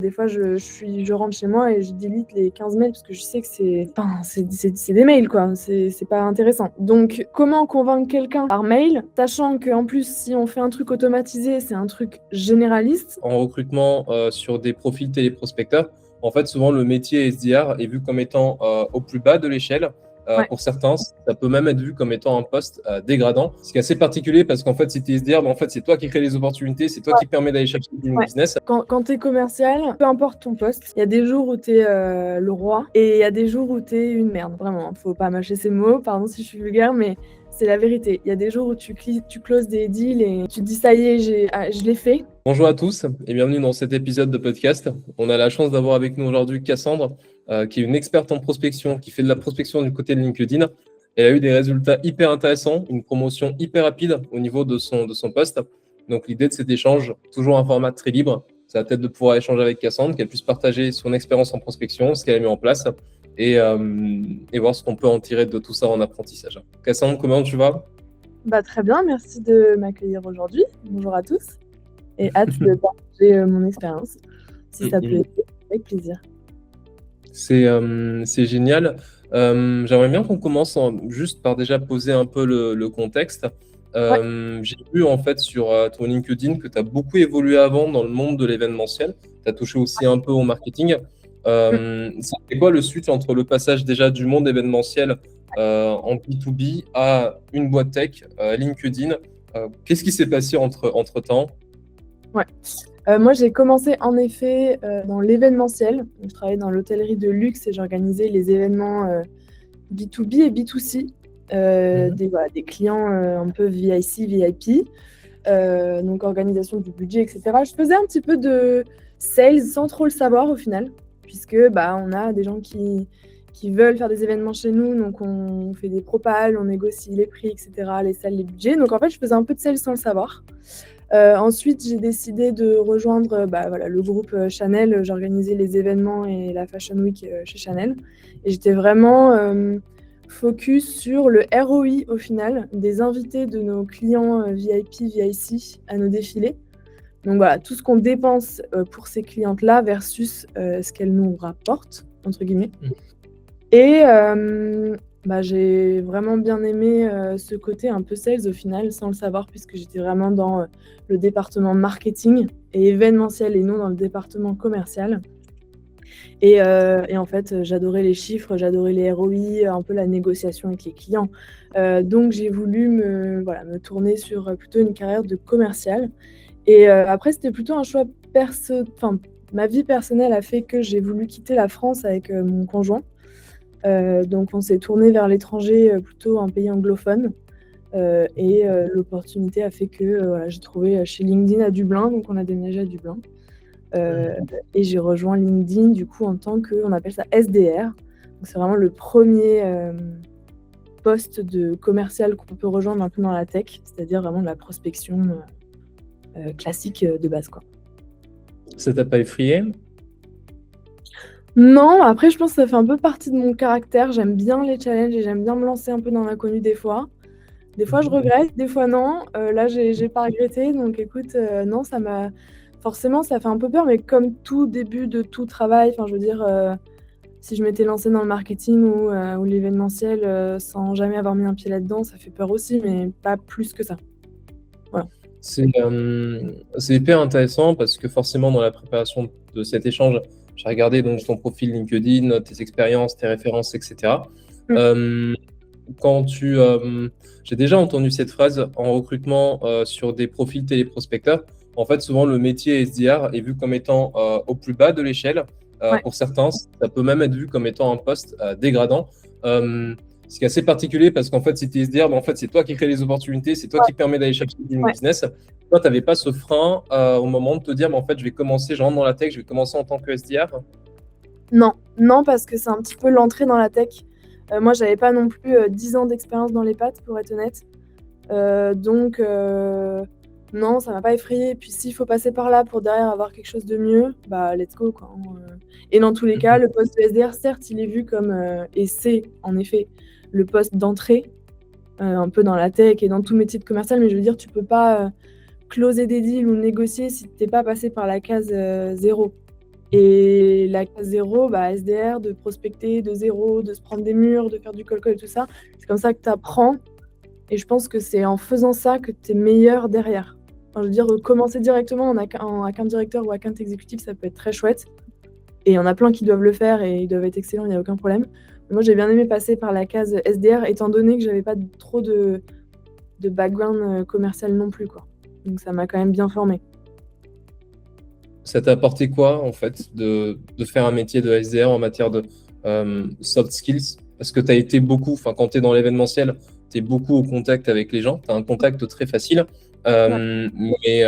Des fois, je rentre chez moi et je delete les 15 mails parce que je sais que c'est des mails, quoi. C'est pas intéressant. Donc, comment convaincre quelqu'un par mail, sachant qu'en plus, si on fait un truc automatisé, c'est un truc généraliste. En recrutement sur des profils téléprospecteurs, en fait, souvent le métier SDR est vu comme étant au plus bas de l'échelle. Ouais. Pour certains, ça peut même être vu comme étant un poste dégradant. Ce qui est assez particulier parce qu'en fait, si tu es SDR, en fait, c'est toi qui crée les opportunités, c'est toi qui permet d'aller chercher du business. Quand tu es commercial, peu importe ton poste, il y a des jours où tu es le roi et il y a des jours où tu es une merde. Vraiment, faut pas mâcher ces mots, pardon si je suis vulgaire, mais c'est la vérité. Il y a des jours où tu closes des deals et tu te dis ça y est, je l'ai fait. Bonjour à tous et bienvenue dans cet épisode de podcast. On a la chance d'avoir avec nous aujourd'hui Cassandre, qui est une experte en prospection, qui fait de la prospection du côté de LinkedIn. Elle a eu des résultats hyper intéressants, une promotion hyper rapide au niveau de son poste. Donc l'idée de cet échange, toujours un format très libre, c'est la tête de pouvoir échanger avec Cassandre, qu'elle puisse partager son expérience en prospection, ce qu'elle a mis en place et voir ce qu'on peut en tirer de tout ça en apprentissage. Cassandre, comment tu vas ? Très bien, merci de m'accueillir aujourd'hui. Bonjour à tous et hâte de partager mon expérience. Si ça peut aider, avec plaisir. C'est génial. J'aimerais bien qu'on commence juste par déjà poser un peu le contexte. J'ai vu en fait sur ton LinkedIn que tu as beaucoup évolué avant dans le monde de l'événementiel. Tu as touché aussi un peu au marketing. C'est quoi le switch entre le passage déjà du monde événementiel en B2B à une boîte tech, LinkedIn? Qu'est-ce qui s'est passé entre-temps? Moi, j'ai commencé en effet dans l'événementiel. Je travaillais dans l'hôtellerie de luxe et j'organisais les événements B2B et B2C, des clients un peu VIP, donc organisation du budget, etc. Je faisais un petit peu de sales sans trop le savoir au final, puisque on a des gens qui veulent faire des événements chez nous, donc on fait des propals, on négocie les prix, etc., les salles, les budgets. Donc en fait, je faisais un peu de sales sans le savoir. Ensuite, j'ai décidé de rejoindre le groupe Chanel. J'organisais les événements et la Fashion Week chez Chanel. Et j'étais vraiment focus sur le ROI au final, des invités de nos clients VIP, VIC à nos défilés. Donc voilà, tout ce qu'on dépense pour ces clientes-là versus ce qu'elles nous rapportent, entre guillemets. Et j'ai vraiment bien aimé ce côté un peu sales au final, sans le savoir, puisque j'étais vraiment dans le département marketing et événementiel et non dans le département commercial. Et en fait, j'adorais les chiffres, j'adorais les ROI, un peu la négociation avec les clients. Donc j'ai voulu me tourner sur plutôt une carrière de commercial. Et après, c'était plutôt un choix ma vie personnelle a fait que j'ai voulu quitter la France avec mon conjoint. Donc on s'est tourné vers l'étranger, plutôt un pays anglophone. Et l'opportunité a fait que j'ai trouvé chez LinkedIn à Dublin, donc on a déménagé à Dublin. Et j'ai rejoint LinkedIn du coup en tant que, on appelle ça SDR. Donc c'est vraiment le premier poste de commercial qu'on peut rejoindre un peu dans la tech, c'est-à-dire vraiment de la prospection classique de base, quoi. Ça t'a pas effrayé ? Non, après je pense que ça fait un peu partie de mon caractère. J'aime bien les challenges et j'aime bien me lancer un peu dans l'inconnu des fois. Des fois je regrette, des fois non. Là j'ai pas regretté, donc écoute, non, forcément ça fait un peu peur, mais comme tout début de tout travail, enfin je veux dire, si je m'étais lancée dans le marketing ou l'événementiel sans jamais avoir mis un pied là-dedans, ça fait peur aussi, mais pas plus que ça. Voilà. C'est hyper intéressant parce que forcément dans la préparation de cet échange, j'ai regardé donc ton profil LinkedIn, tes expériences, tes références, etc. J'ai déjà entendu cette phrase en recrutement sur des profils téléprospecteurs. En fait, souvent le métier SDR est vu comme étant au plus bas de l'échelle. Pour certains, ça peut même être vu comme étant un poste dégradant. Ce qui est assez particulier parce qu'en fait, si tu es SDR, en fait, c'est toi qui crée les opportunités, c'est toi qui permet d'aller chercher du business. Toi, tu n'avais pas ce frein au moment de te dire, en fait, je rentre dans la tech, je vais commencer en tant que SDR. Non, parce que c'est un petit peu l'entrée dans la tech. Moi, j'avais pas non plus 10 ans d'expérience dans les pattes, pour être honnête. Donc, non, ça m'a pas effrayée. Puis s'il faut passer par là pour derrière avoir quelque chose de mieux, let's go, quoi. Et dans tous les cas, le poste de SDR, certes, il est vu comme, et c'est en effet le poste d'entrée, un peu dans la tech et dans tout métier de commercial, mais je veux dire, tu peux pas closer des deals ou négocier si t'es pas passé par la case 0. Et la case 0, SDR, de prospecter de zéro, de se prendre des murs, de faire du cold call et tout ça. C'est comme ça que tu apprends. Et je pense que c'est en faisant ça que tu es meilleur derrière. Enfin, je veux dire, commencer directement en account directeur ou account exécutif, ça peut être très chouette. Et il y en a plein qui doivent le faire et ils doivent être excellents, il n'y a aucun problème. Moi, j'ai bien aimé passer par la case SDR, étant donné que j'avais pas trop de background commercial non plus, quoi. Donc ça m'a quand même bien formé. Ça t'a apporté quoi, en fait, de faire un métier de SDR en matière de soft skills? Parce que tu as été beaucoup, enfin, quand tu es dans l'événementiel, tu es beaucoup au contact avec les gens, tu as un contact très facile. Ouais, Mais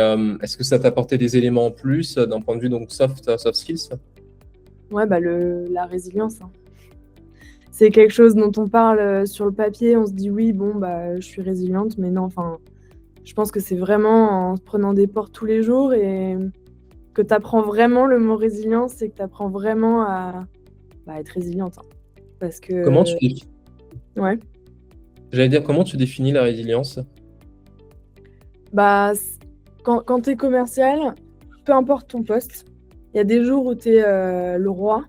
est-ce que ça t'a apporté des éléments en plus d'un point de vue donc soft skills? ouais la résilience, hein. C'est quelque chose dont on parle sur le papier, on se dit oui, bon, je suis résiliente, mais non, enfin, je pense que c'est vraiment en se prenant des portes tous les jours et que tu apprends vraiment le mot résilience, c'est que tu apprends vraiment à être résiliente, hein. Parce Comment tu que, définis, ouais, j'allais dire, comment tu définis la résilience? bah, quand tu es commercial, peu importe ton poste, il y a des jours où tu es le roi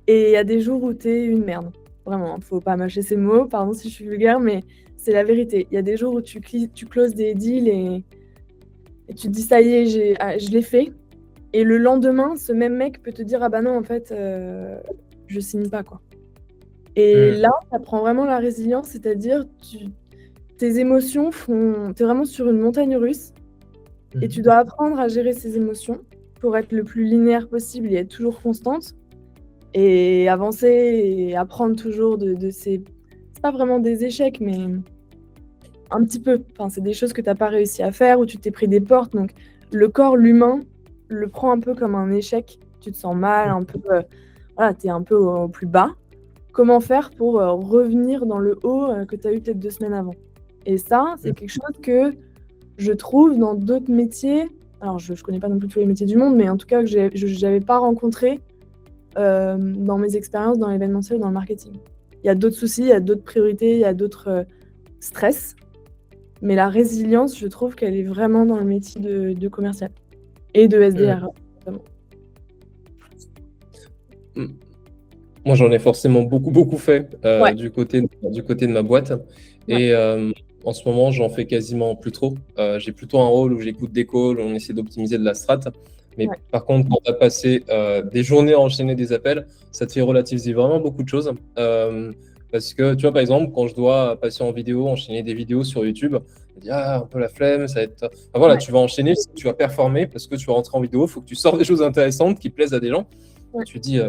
et il y a des jours où tu es une merde. Vraiment, faut pas mâcher ces mots, pardon si je suis vulgaire, mais c'est la vérité. Il y a des jours où tu closes des deals et tu te dis ça y est, je l'ai fait. Et le lendemain, ce même mec peut te dire ah bah non, en fait, je signe pas, quoi. Et Hmm. là, tu apprends vraiment la résilience, c'est-à-dire tes émotions font. Tu es vraiment sur une montagne russe et tu dois apprendre à gérer ces émotions pour être le plus linéaire possible et être toujours constante et avancer et apprendre toujours de ces. C'est pas vraiment des échecs, mais un petit peu. Enfin, c'est des choses que tu n'as pas réussi à faire ou tu t'es pris des portes. Donc, le corps, l'humain, le prend un peu comme un échec. Tu te sens mal, un peu. Voilà, tu es un peu au plus bas. Comment faire pour revenir dans le haut que tu as eu peut-être 2 semaines avant? Et ça, c'est quelque chose que je trouve dans d'autres métiers. Alors, je connais pas non plus tous les métiers du monde, mais en tout cas, que je n'avais pas rencontré dans mes expériences dans l'événementiel et dans le marketing. Il y a d'autres soucis, il y a d'autres priorités, il y a d'autres stress. Mais la résilience, je trouve qu'elle est vraiment dans le métier de commercial et de SDR, notamment. Hmm. Moi, j'en ai forcément beaucoup, beaucoup fait Ouais, du côté de ma boîte. ouais, Et en ce moment, j'en fais quasiment plus trop. J'ai plutôt un rôle où j'écoute des calls, on essaie d'optimiser de la strat. Mais ouais, par contre, quand tu as passé des journées à enchaîner des appels, ça te fait relativiser vraiment beaucoup de choses. Parce que, tu vois, par exemple, quand je dois passer en vidéo, enchaîner des vidéos sur YouTube, je me dis, ah, un peu la flemme, ça va être. Enfin, voilà, ouais, tu vas enchaîner, tu vas performer parce que tu vas rentrer en vidéo, il faut que tu sors des choses intéressantes qui plaisent à des gens. Et ouais, tu te dis,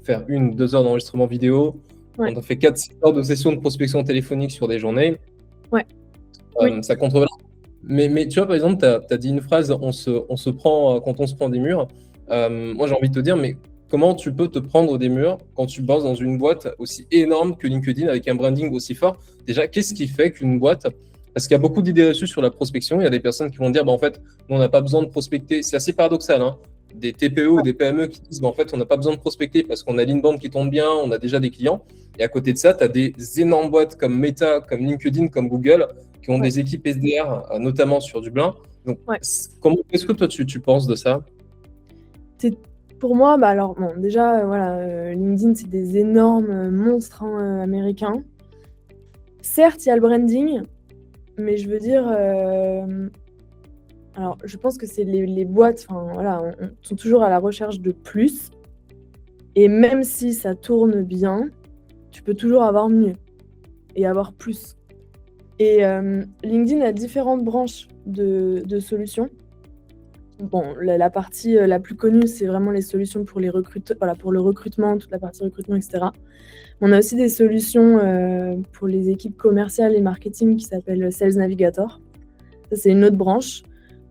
faire 1, 2 heures d'enregistrement vidéo. ouais, On a fait 4, 6 heures de session de prospection téléphonique sur des journées. ouais, oui. Ça contrebalance. Mais tu vois, par exemple, tu as dit une phrase, on se prend, quand on se prend des murs. Moi, j'ai envie de te dire, mais comment tu peux te prendre des murs quand tu bosses dans une boîte aussi énorme que LinkedIn avec un branding aussi fort? Déjà, qu'est-ce qui fait qu'une boîte. Parce qu'il y a beaucoup d'idées reçues sur la prospection. Il y a des personnes qui vont dire, bah, en fait, nous, on n'a pas besoin de prospecter. C'est assez paradoxal, hein. Des TPE ou des PME qui disent, bah, en fait, on n'a pas besoin de prospecter parce qu'on a l'inbound qui tombe bien, on a déjà des clients. Et à côté de ça, tu as des énormes boîtes comme Meta, comme LinkedIn, comme Google, qui ont Ouais, des équipes SDR, notamment sur Dublin. Donc, ouais. comment est-ce que toi, tu penses de ça? C'est pour moi, alors bon, déjà, voilà, LinkedIn, c'est des énormes monstres, hein, américains. Certes, il y a le branding, mais je veux dire, alors je pense que c'est les boîtes, enfin voilà, sont toujours à la recherche de plus. Et même si ça tourne bien, tu peux toujours avoir mieux et avoir plus. Et LinkedIn a différentes branches de solutions. Bon, la partie la plus connue, c'est vraiment les solutions pour les voilà, pour le recrutement, toute la partie recrutement, etc. On a aussi des solutions pour les équipes commerciales et marketing qui s'appellent Sales Navigator. Ça, c'est une autre branche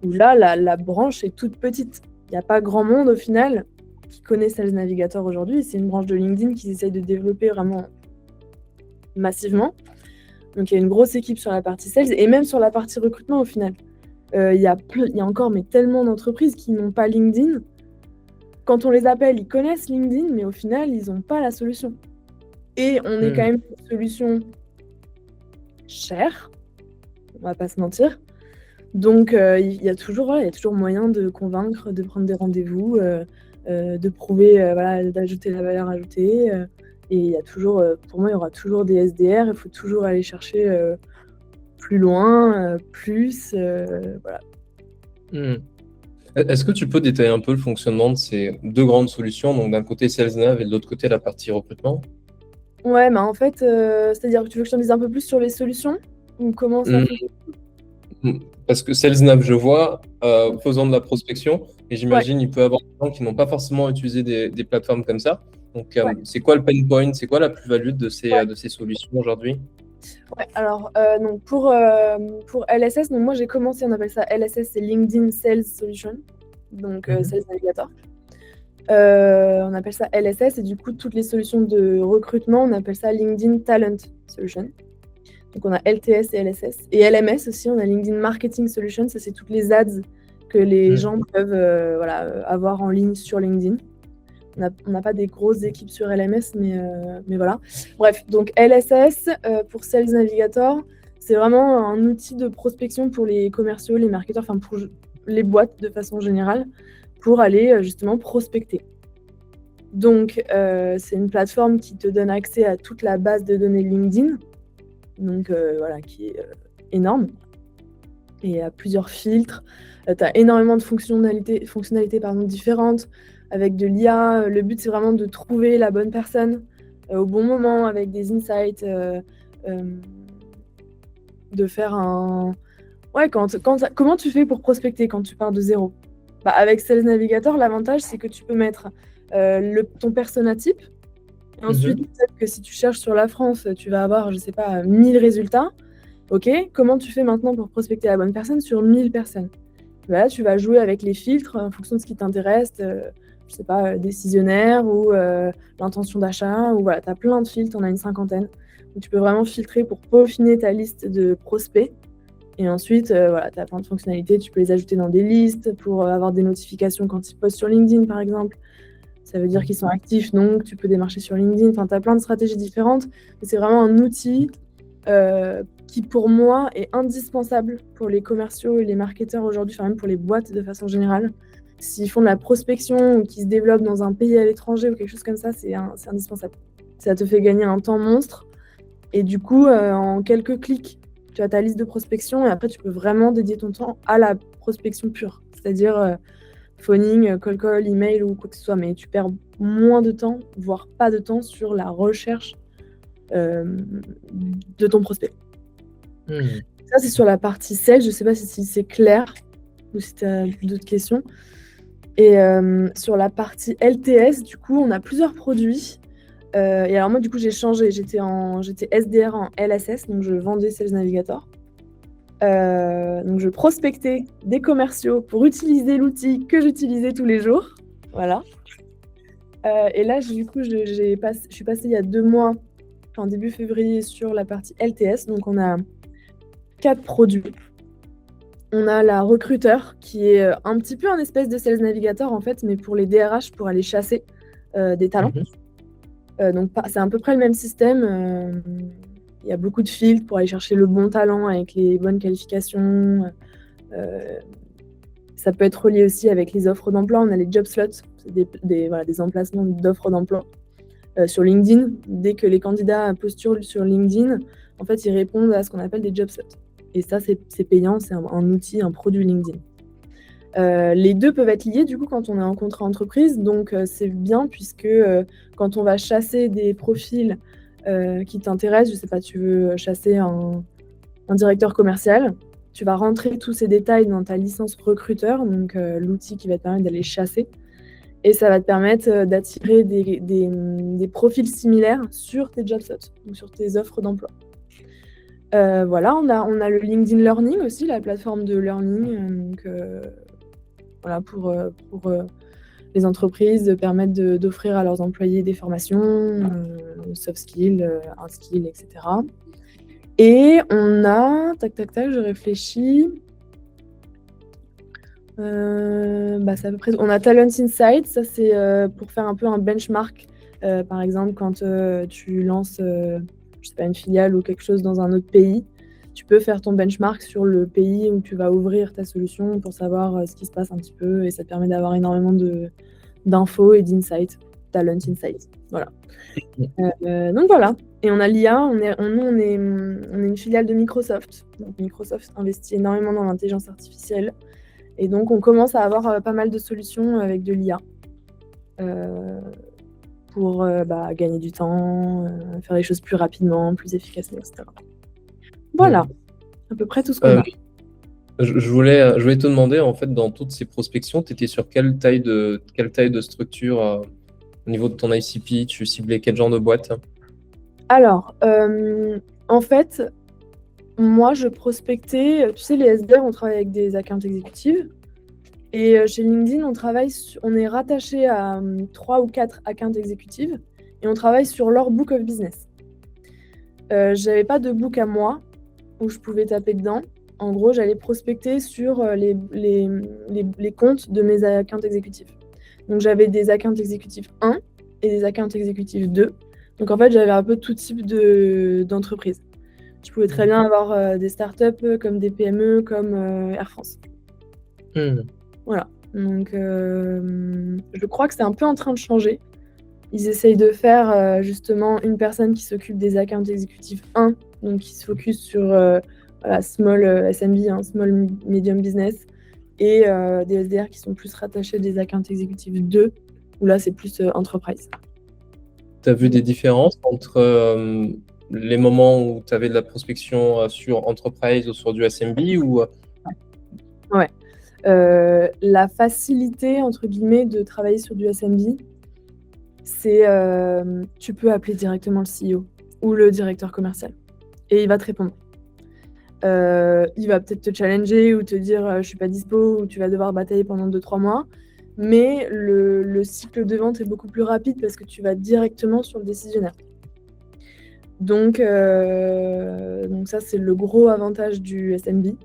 où là, la branche est toute petite. Il n'y a pas grand monde au final qui connaît Sales Navigator aujourd'hui. C'est une branche de LinkedIn qu'ils essayent de développer vraiment massivement. Donc, il y a une grosse équipe sur la partie sales et même sur la partie recrutement au final. Il y a encore mais tellement d'entreprises qui n'ont pas LinkedIn. Quand on les appelle, ils connaissent LinkedIn, mais au final, ils n'ont pas la solution. Et on est quand même une solution chère, on va pas se mentir. Donc, il y a toujours, voilà, il y a toujours moyen de convaincre, de prendre des rendez-vous, de prouver, voilà, d'ajouter la valeur ajoutée. Et il y a toujours, pour moi, il y aura toujours des SDR. Il faut toujours aller chercher plus loin, plus, voilà. Est-ce que tu peux détailler un peu le fonctionnement de ces deux grandes solutions, donc d'un côté SalesNav et de l'autre côté la partie recrutement? Ouais, bah en fait, c'est-à-dire que tu veux que je t'en dise un peu plus sur les solutions ou comment ça Hmm, fonctionne? Parce que SalesNav, je vois, faisant de la prospection, et Ouais, j'imagine il peut y avoir des gens qui n'ont pas forcément utilisé des plateformes comme ça. Donc, ouais, c'est quoi le pain point? C'est quoi la plus-value ouais. de ces solutions aujourd'hui? Ouais, alors donc pour LSS, donc moi j'ai commencé, on appelle ça LSS, c'est LinkedIn Sales Solution, donc Mhm. Sales Navigator. On appelle ça LSS et du coup toutes les solutions de recrutement, on appelle ça LinkedIn Talent Solution. Donc on a LTS et LSS. Et LMS aussi, on a LinkedIn Marketing Solution, ça c'est toutes les ads que les gens peuvent voilà, avoir en ligne sur LinkedIn. On n'a pas des grosses équipes sur LMS, mais voilà. Bref, donc LSS pour Sales Navigator, c'est vraiment un outil de prospection pour les commerciaux, les marketeurs, enfin pour les boîtes de façon générale, pour aller justement prospecter. Donc, c'est une plateforme qui te donne accès à toute la base de données LinkedIn, donc voilà, qui est énorme, et à plusieurs filtres. Tu as énormément de fonctionnalités différentes, avec de l'IA. Le but, c'est vraiment de trouver la bonne personne au bon moment, avec des insights, de faire un... Ouais, comment tu fais pour prospecter quand tu pars de zéro? Bah, avec Sales Navigator, l'avantage, c'est que tu peux mettre ton persona type. Et ensuite, Mhm. peut-être que si tu cherches sur la France, tu vas avoir, je sais pas, 1000 résultats. OK, comment tu fais maintenant pour prospecter la bonne personne sur 1000 personnes? Bah là, tu vas jouer avec les filtres en fonction de ce qui t'intéresse, je sais pas, décisionnaire ou l'intention d'achat, ou voilà, tu as plein de filtres, on a une cinquantaine. Donc tu peux vraiment filtrer pour peaufiner ta liste de prospects. Et ensuite, voilà, tu as plein de fonctionnalités, tu peux les ajouter dans des listes pour avoir des notifications quand ils postent sur LinkedIn, par exemple. Ça veut dire qu'ils sont actifs, donc tu peux démarcher sur LinkedIn. Enfin, tu as plein de stratégies différentes. C'est vraiment un outil qui, pour moi, est indispensable pour les commerciaux et les marketeurs aujourd'hui, enfin même pour les boîtes de façon générale. S'ils font de la prospection ou qu'ils se développent dans un pays à l'étranger ou quelque chose comme ça, c'est indispensable. Ça te fait gagner un temps monstre. Et du coup, en quelques clics, tu as ta liste de prospection et après, tu peux vraiment dédier ton temps à la prospection pure. C'est-à-dire phoning, call call, email ou quoi que ce soit. Mais tu perds moins de temps, voire pas de temps sur la recherche de ton prospect. Hmm. Ça, c'est sur la partie sales. Je sais pas si c'est clair ou si tu as d'autres questions. Et sur la partie LTS, du coup, on a plusieurs produits. Et alors moi, du coup, j'ai changé. J'étais SDR en LSS, donc je vendais Sales Navigator. Donc je prospectais des commerciaux pour utiliser l'outil que j'utilisais tous les jours. Voilà. Et là, du coup, je suis passée il y a 2 mois, en début février, sur la partie LTS. Donc on a 4 produits. On a la recruteur, qui est un petit peu un espèce de Sales Navigator, en fait, mais pour les DRH, pour aller chasser des talents. Mhm. Donc c'est à peu près le même système. Il y a beaucoup de filtres pour aller chercher le bon talent avec les bonnes qualifications. Ça peut être relié aussi avec les offres d'emploi. On a les job slots, c'est des emplacements d'offres d'emploi sur LinkedIn. Dès que les candidats postulent sur LinkedIn, en fait, ils répondent à ce qu'on appelle des job slots. Et ça, c'est payant, c'est un outil, un produit LinkedIn. Les deux peuvent être liés du coup quand on est en contrat entreprise, donc c'est bien puisque quand on va chasser des profils qui t'intéressent, je sais pas, tu veux chasser un directeur commercial, tu vas rentrer tous ces détails dans ta licence recruteur, donc l'outil qui va te permettre d'aller chasser, et ça va te permettre d'attirer des profils similaires sur tes job slots ou sur tes offres d'emploi. Voilà, on a le LinkedIn Learning aussi, la plateforme de learning, donc voilà, pour les entreprises, de permettre d'offrir à leurs employés des formations, soft skills, hard skills, etc. Et on a, tac, tac, tac, je réfléchis. C'est à peu près... On a Talent Insights, ça c'est pour faire un peu un benchmark. Par exemple, quand tu lances, je sais pas, une filiale ou quelque chose dans un autre pays, tu peux faire ton benchmark sur le pays où tu vas ouvrir ta solution pour savoir ce qui se passe un petit peu, et ça te permet d'avoir énormément d'infos et d'insights, talent insights. Voilà. Donc voilà. Et on a l'IA, on est une filiale de Microsoft. Donc Microsoft investit énormément dans l'intelligence artificielle. Et donc on commence à avoir pas mal de solutions avec de l'IA pour gagner du temps, faire les choses plus rapidement, plus efficacement, etc. Voilà, à peu près tout ce qu'on a. Je voulais te demander, en fait, dans toutes ces prospections, tu étais sur quelle taille de structure au niveau de ton ICP? Tu ciblais quel genre de boîte? Alors, en fait, moi, je prospectais, tu sais, les SDR, on travaille avec des accounts exécutives. Et chez LinkedIn, on est rattaché à 3 ou 4 accounts exécutives et on travaille sur leur book of business. J'avais pas de book à moi où je pouvais taper dedans. En gros, j'allais prospecter sur les comptes de mes accounts exécutifs. Donc, j'avais des accounts exécutifs 1 et des accounts exécutifs 2. Donc, en fait, j'avais un peu tout type d'entreprise. Je pouvais très bien avoir des startups comme des PME, comme Air France. Voilà. Donc, je crois que c'est un peu en train de changer. Ils essayent de faire justement une personne qui s'occupe des accounts exécutifs 1, donc qui se focus sur small SMB, small medium business, et des SDR qui sont plus rattachés des accounts exécutifs 2, où là c'est plus enterprise. Tu as vu des différences entre les moments où tu avais de la prospection sur enterprise ou sur du SMB ou... Ouais. La facilité, entre guillemets, de travailler sur du SMB, c'est tu peux appeler directement le CEO ou le directeur commercial et il va te répondre. Il va peut-être te challenger ou te dire je suis pas dispo, ou tu vas devoir batailler pendant 2-3 mois, mais le cycle de vente est beaucoup plus rapide parce que tu vas directement sur le décisionnaire. Donc ça, c'est le gros avantage du SMB.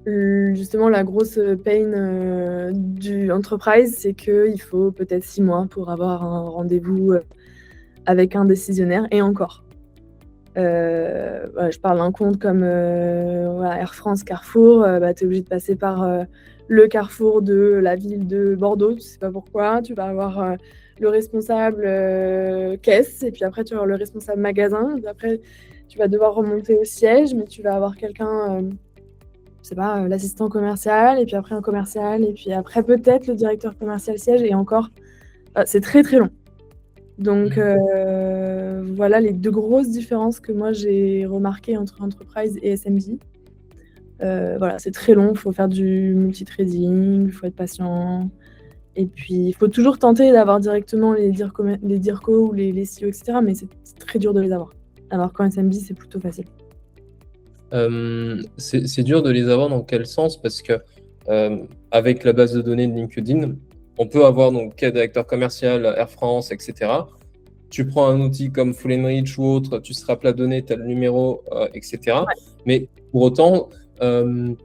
Justement, la grosse pain du enterprise, c'est qu'il faut peut-être 6 mois pour avoir un rendez-vous avec un décisionnaire, et encore. Je parle d'un compte comme Air France, Carrefour, tu es obligé de passer par le carrefour de la ville de Bordeaux, tu sais pas pourquoi. Tu vas avoir le responsable caisse, et puis après tu vas avoir le responsable magasin, et puis après tu vas devoir remonter au siège, mais tu vas avoir quelqu'un... je sais pas, l'assistant commercial, et puis après un commercial, et puis après peut-être le directeur commercial siège, et encore, c'est très très long. Donc voilà les 2 grosses différences que moi j'ai remarquées entre enterprise et SMB. Voilà, c'est très long, il faut faire du multitrading, il faut être patient, et puis il faut toujours tenter d'avoir directement les DIRCO ou les CEO, etc., mais c'est très dur de les avoir. Alors qu'en SMB, c'est plutôt facile. C'est dur de les avoir dans quel sens? Parce que avec la base de données de LinkedIn, on peut avoir donc quel directeur commercial, Air France, etc. Tu prends un outil comme Full Enrich ou autre, tu seras plat donné, tu as le numéro, etc. Ouais. Mais pour autant, je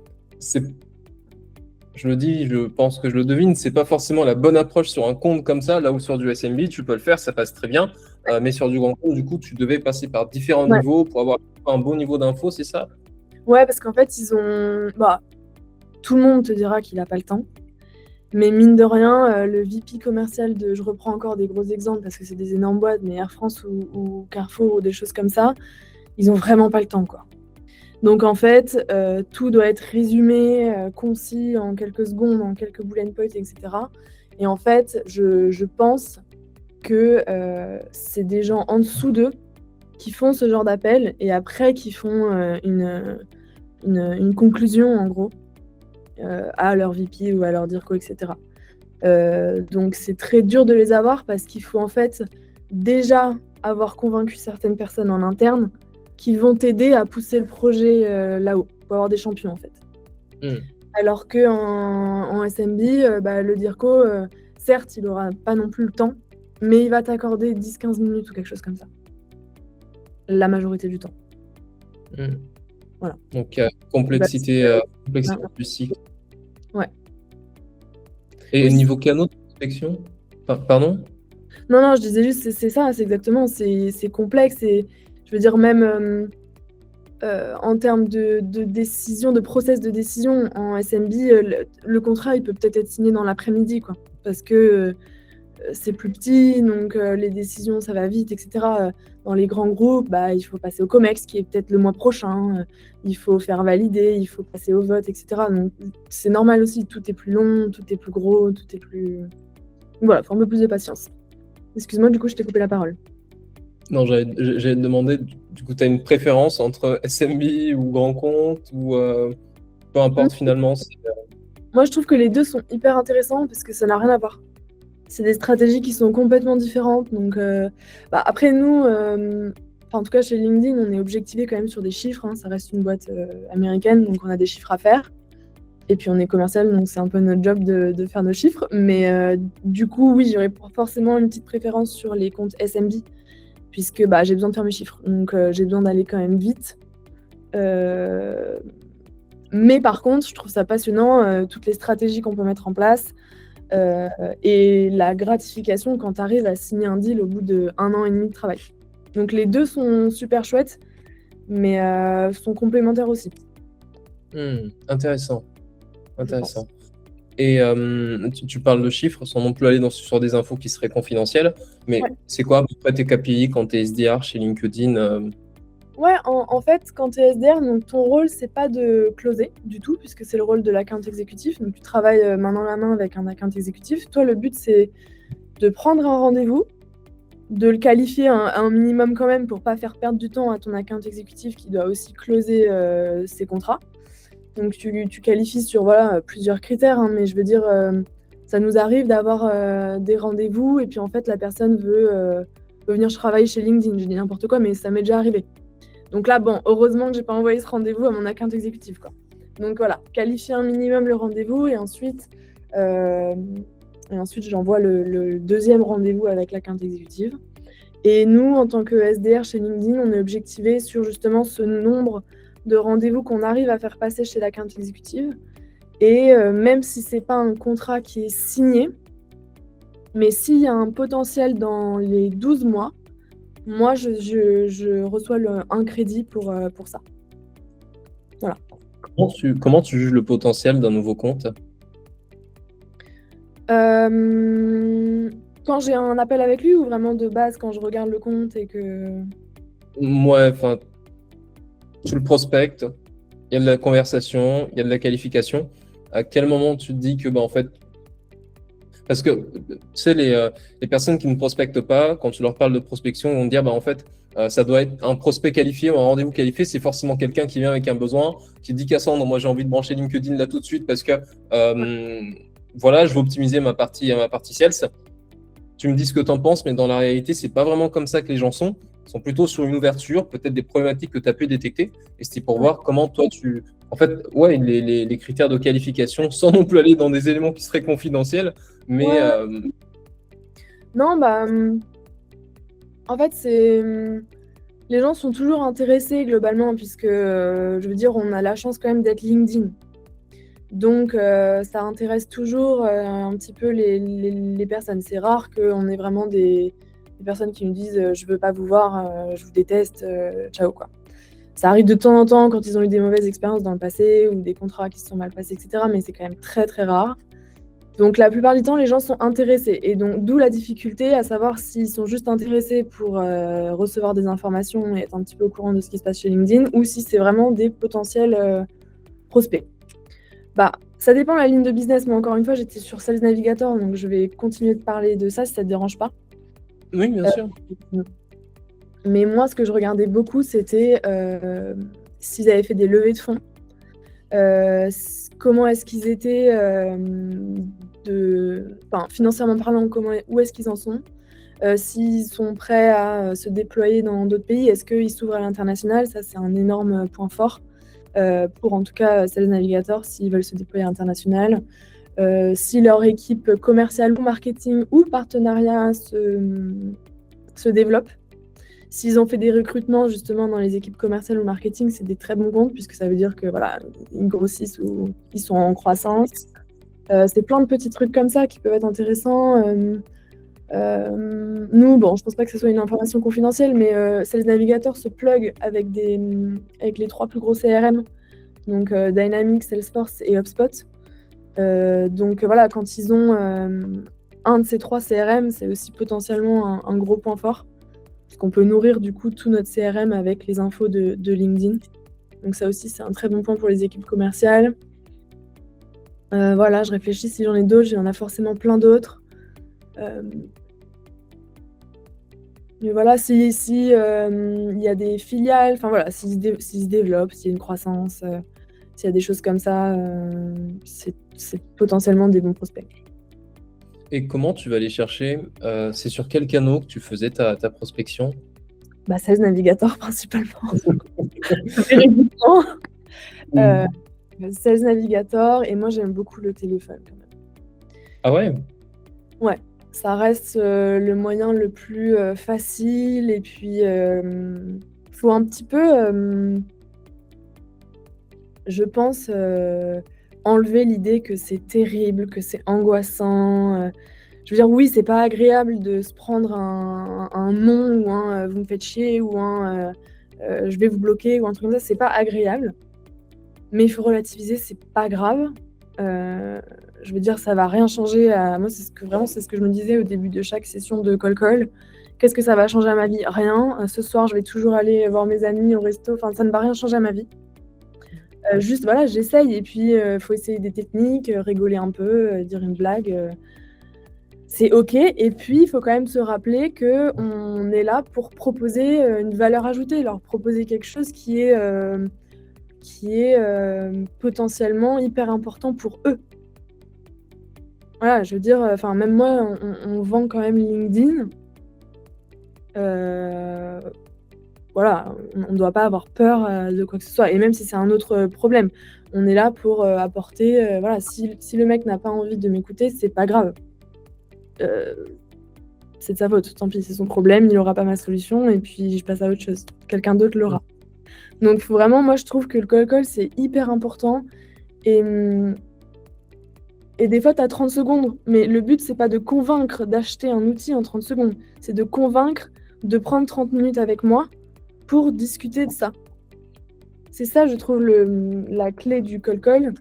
le dis, je pense que je le devine, c'est pas forcément la bonne approche sur un compte comme ça, là où sur du SMB, tu peux le faire, ça passe très bien. Mais sur du grand compte, du coup, tu devais passer par différents niveaux pour avoir un bon niveau d'info, c'est ça? Ouais, parce qu'en fait, ils ont... tout le monde te dira qu'il n'a pas le temps. Mais mine de rien, le VP commercial je reprends encore des gros exemples parce que c'est des énormes boîtes, mais Air France ou Carrefour ou des choses comme ça, ils ont vraiment pas le temps, quoi. Donc en fait, tout doit être résumé, concis en quelques secondes, en quelques bullet points, etc. Et en fait, je pense que c'est des gens en dessous d'eux qui font ce genre d'appel et après qui font une conclusion, en gros, à leur VP ou à leur DIRCO, etc. Donc c'est très dur de les avoir parce qu'il faut en fait déjà avoir convaincu certaines personnes en interne qui vont t'aider à pousser le projet là-haut. Il faut avoir des champions, en fait. Alors qu'en SMB, le DIRCO, certes, il n'aura pas non plus le temps, mais il va t'accorder 10-15 minutes ou quelque chose comme ça. La majorité du temps. Voilà. Donc, complexité du cycle. Ouais. Et au niveau canaux de prospection, pardon? Non, je disais juste, c'est ça, c'est exactement, c'est complexe, et je veux dire, même En termes de décision, de process de décision en SMB, le contrat, il peut peut-être être signé dans l'après-midi, quoi. Parce que c'est plus petit, donc les décisions, ça va vite, etc. Dans les grands groupes, bah, il faut passer au COMEX, qui est peut-être le mois prochain. Il faut faire valider, il faut passer au vote, etc. Donc c'est normal aussi, tout est plus long, tout est plus gros, tout est plus... Voilà, faut un peu plus de patience. Excuse-moi, du coup, je t'ai coupé la parole. Non, j'allais te demander, du coup, tu as une préférence entre SMB ou grand compte ou peu importe finalement. Moi, je trouve que les deux sont hyper intéressants parce que ça n'a rien à voir. C'est des stratégies qui sont complètement différentes. Donc, après, nous, en tout cas, chez LinkedIn, on est objectivé quand même sur des chiffres, hein. Ça reste une boîte américaine, donc on a des chiffres à faire. Et puis, on est commercial, donc c'est un peu notre job de faire nos chiffres. Mais du coup, oui, j'aurais forcément une petite préférence sur les comptes SMB, puisque j'ai besoin de faire mes chiffres. Donc, j'ai besoin d'aller quand même vite. Mais par contre, je trouve ça passionnant, toutes les stratégies qu'on peut mettre en place. Et la gratification quand tu arrives à signer un deal au bout d'1 an et demi de travail. Donc les deux sont super chouettes, mais sont complémentaires aussi, Intéressant, je pense. intéressant. Et tu parles de chiffres sans non plus aller sur des infos qui seraient confidentielles, mais Ouais. c'est quoi à peu près tes KPI quand tu es SDR chez LinkedIn? Ouais, en fait, quand tu es SDR, donc ton rôle, c'est pas de closer du tout, puisque c'est le rôle de l'account exécutif. Donc tu travailles main dans la main avec un account exécutif. Toi, le but, c'est de prendre un rendez-vous, de le qualifier un minimum quand même pour pas faire perdre du temps à ton account exécutif qui doit aussi closer ses contrats. Donc tu qualifies sur plusieurs critères, hein, mais je veux dire, ça nous arrive d'avoir des rendez-vous et puis en fait la personne veut venir travailler chez LinkedIn. Je dis n'importe quoi, mais ça m'est déjà arrivé. Donc là, bon, heureusement que j'ai pas envoyé ce rendez-vous à mon account exécutif, quoi. Donc voilà, qualifier un minimum le rendez-vous et ensuite j'envoie le deuxième rendez-vous avec l'account exécutive. Et nous, en tant que SDR chez LinkedIn, on est objectivé sur justement ce nombre de rendez-vous qu'on arrive à faire passer chez l'account exécutive. Et même si c'est pas un contrat qui est signé, mais s'il y a un potentiel dans les 12 mois, moi, je reçois un crédit pour ça. Voilà. Comment tu juges le potentiel d'un nouveau compte? Quand j'ai un appel avec lui ou vraiment de base quand je regarde le compte et que... Ouais, enfin, tu le prospectes, il y a de la conversation, il y a de la qualification. À quel moment tu te dis que, en fait, parce que, tu sais, les personnes qui ne prospectent pas, quand tu leur parles de prospection, vont te dire, en fait, ça doit être un prospect qualifié ou un rendez-vous qualifié. C'est forcément quelqu'un qui vient avec un besoin, qui dit Cassandre, moi j'ai envie de brancher LinkedIn là tout de suite parce que, voilà, je veux optimiser ma partie sales. Tu me dis ce que tu en penses, mais dans la réalité, c'est pas vraiment comme ça que les gens sont. Ils sont plutôt sur une ouverture, peut-être des problématiques que tu as pu détecter. Et c'était pour voir comment toi tu. En fait, ouais, les critères de qualification, sans non plus aller dans des éléments qui seraient confidentiels, mais Ouais. Non, en fait, les gens sont toujours intéressés globalement, puisque, je veux dire, on a la chance quand même d'être LinkedIn. Donc, ça intéresse toujours un petit peu les personnes. C'est rare qu'on ait vraiment des personnes qui nous disent je veux pas vous voir, je vous déteste, ciao, quoi. Ça arrive de temps en temps quand ils ont eu des mauvaises expériences dans le passé ou des contrats qui se sont mal passés, etc. Mais c'est quand même très, très rare. Donc, la plupart du temps, les gens sont intéressés. Et donc, d'où la difficulté à savoir s'ils sont juste intéressés pour recevoir des informations et être un petit peu au courant de ce qui se passe chez LinkedIn ou si c'est vraiment des potentiels prospects. Ça dépend de la ligne de business, mais encore une fois, j'étais sur Sales Navigator, donc je vais continuer de parler de ça si ça ne te dérange pas. oui, bien sûr. Mais moi, ce que je regardais beaucoup, c'était s'ils avaient fait des levées de fonds, comment est-ce qu'ils étaient, financièrement parlant, où est-ce qu'ils en sont, s'ils sont prêts à se déployer dans d'autres pays, est-ce qu'ils s'ouvrent à l'international. Ça, c'est un énorme point fort. Pour en tout cas Sales Navigator, s'ils veulent se déployer à l'international. Si leur équipe commerciale ou marketing ou partenariat se développe. S'ils ont fait des recrutements justement dans les équipes commerciales ou marketing, c'est des très bons comptes puisque ça veut dire que voilà, ils grossissent ou ils sont en croissance. C'est plein de petits trucs comme ça qui peuvent être intéressants. Nous, bon, je pense pas que ce soit une information confidentielle, mais Sales Navigator se plug avec les 3 plus gros CRM, donc Dynamics, Salesforce et HubSpot. Donc voilà, quand ils ont un de ces 3 CRM, c'est aussi potentiellement un gros point fort, parce qu'on peut nourrir du coup tout notre CRM avec les infos de LinkedIn. Donc ça aussi, c'est un très bon point pour les équipes commerciales. Voilà, je réfléchis si j'en ai d'autres, il y en a forcément plein d'autres. Mais voilà, si il y a des filiales, enfin voilà, s'ils se développent, s'il y a une croissance, s'il y a des choses comme ça, c'est potentiellement des bons prospects. Et comment tu vas aller chercher c'est sur quel canal que tu faisais ta prospection? Sales Navigator principalement. Véridiquement. Sales Navigator, et moi j'aime beaucoup le téléphone quand même. Ah ouais? Ouais, ça reste le moyen le plus facile, et puis faut un petit peu, je pense, enlever l'idée que c'est terrible, que c'est angoissant. Je veux dire, oui, c'est pas agréable de se prendre un non, ou un vous me faites chier, ou un je vais vous bloquer, ou un truc comme ça, c'est pas agréable. Mais il faut relativiser, c'est pas grave. Je veux dire, ça va rien changer à moi, c'est ce que je me disais au début de chaque session de call. Qu'est-ce que ça va changer à ma vie? Rien. Ce soir, je vais toujours aller voir mes amis au resto, enfin, ça ne va rien changer à ma vie. Juste, voilà, j'essaye, et puis faut essayer des techniques, rigoler un peu, dire une blague, c'est OK. Et puis, il faut quand même se rappeler qu'on est là pour proposer une valeur ajoutée, leur proposer quelque chose qui est potentiellement hyper important pour eux. Voilà, je veux dire, enfin, même moi, on vend quand même LinkedIn. Voilà, on ne doit pas avoir peur de quoi que ce soit. Et même si c'est un autre problème, on est là pour apporter. Voilà, si le mec n'a pas envie de m'écouter, c'est pas grave. C'est de sa faute, tant pis, c'est son problème, il n'aura pas ma solution, et puis je passe à autre chose. Quelqu'un d'autre l'aura. Donc faut vraiment, moi je trouve que le call c'est hyper important, et des fois tu as 30 secondes, mais le but c'est pas de convaincre d'acheter un outil en 30 secondes, c'est de convaincre de prendre 30 minutes avec moi pour discuter de ça. C'est ça, je trouve, la clé du call.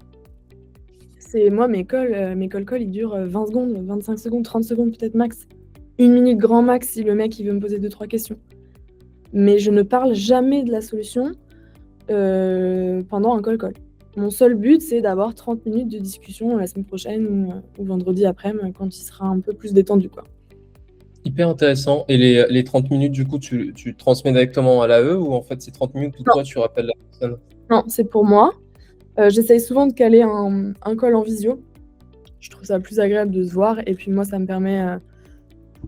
C'est moi, mes call ils durent 20 secondes, 25 secondes, 30 secondes peut-être max. 1 minute grand max si le mec il veut me poser 2-3 questions. Mais je ne parle jamais de la solution pendant un call. Mon seul but, c'est d'avoir 30 minutes de discussion la semaine prochaine, ou vendredi après-midi, quand il sera un peu plus détendu, quoi. Hyper intéressant. Et les 30 minutes, du coup, tu transmets directement à l'AE, ou en fait, c'est 30 minutes où toi, tu rappelles la personne? Non, c'est pour moi. J'essaye souvent de caler un call en visio. Je trouve ça plus agréable de se voir. Et puis moi, ça me permet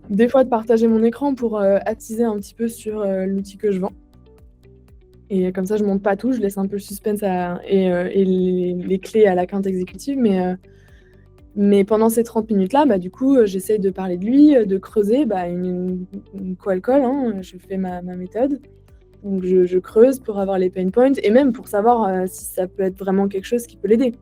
des fois de partager mon écran pour attiser un petit peu sur l'outil que je vends. Et comme ça, je monte pas tout, je laisse un peu le suspense et les clés à l'account exécutive. Mais pendant ces 30 minutes-là, du coup, j'essaye de parler de lui, de creuser une call, hein, je fais ma méthode. Donc je creuse pour avoir les pain points, et même pour savoir si ça peut être vraiment quelque chose qui peut l'aider.